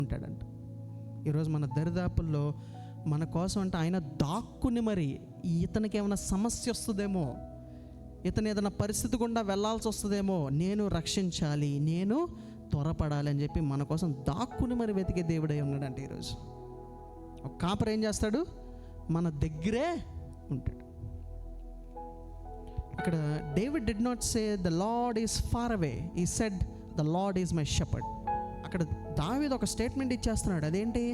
ఉంటాడంట. ఈరోజు మన దరిదాపుల్లో మన కోసం అంటే ఆయన దాక్కుని మరి ఇతనికి ఏమైనా సమస్య వస్తుందేమో, ఇతను ఏదైనా పరిస్థితి గుండా వెళ్ళాల్సి వస్తుందేమో, నేను రక్షించాలి, నేను త్వరపడాలి అని చెప్పి మన కోసం దాక్కుని మరి వెతికే దేవుడై ఉన్నాడంటే ఈరోజు. ఒక కాపరి ఏం చేస్తాడు? మన దగ్గరే ఉంటాడు. ఇక్కడ David did not say the lord is far away, he said the lord is my shepherd. అక్కడ దావీదు ఒక స్టేట్మెంట్ ఇచ్చేస్తున్నాడు. అదేంటి?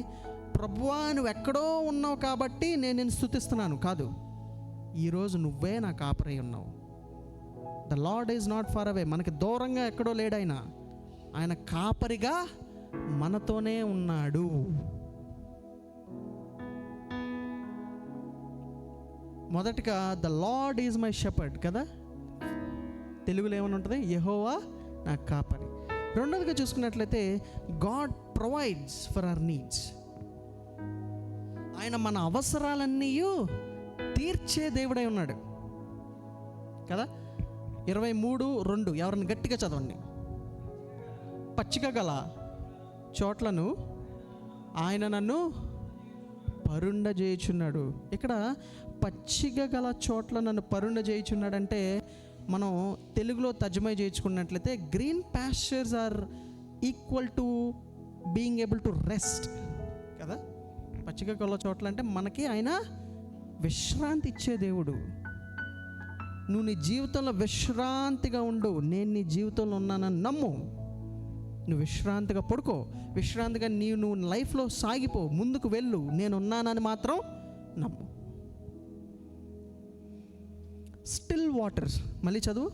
ప్రభువా నువ్వు ఎక్కడో ఉన్నావు కాబట్టి నేను నిన్ను స్తుతిస్తున్నాను కాదు, ఈరోజు నువ్వే నా కాపరి ఉన్నావు. The lord is not far away, మనకి దూరంగా ఎక్కడో లేడు ఆయన, ఆయన కాపరిగా మనతోనే ఉన్నాడు. మొదటిగా the lord is my shepherd కదా, తెలుగులో ఏమని ఉంటుంది? యెహోవా నా కాపరి. రెండోదిగా చూసుకున్నట్లయితే God provides for our needs. ఆయన మన అవసరాలన్నీ తీర్చే దేవుడై ఉన్నాడు కదా. 23:2 ఎవరిని గట్టిగా చదవండి. పచ్చిక గల చోట్లను ఆయన నన్ను పరుండజేయుచున్నాడు. ఇక్కడ పచ్చిక గల చోట్ల నన్ను పరుండజేయుచున్నాడంటే మనం తెలుగులో తర్జుమా చేయించుకున్నట్లయితే green pastures are equal to being able to rest కదా. పచ్చిక గల చోట్ల అంటే మనకి ఆయన విశ్రాంతి ఇచ్చే దేవుడు. నువ్వు నీ జీవితంలో విశ్రాంతిగా ఉండు, నేను నీ జీవితంలో ఉన్నానని నమ్ము. నువ్వు విశ్రాంతిగా పడుకో, విశ్రాంతిగా నువ్వు లైఫ్లో సాగిపో, ముందుకు వెళ్ళు, నేను ఉన్నానని మాత్రం నమ్ము. స్టిల్ వాటర్స్, మళ్ళీ చదువు.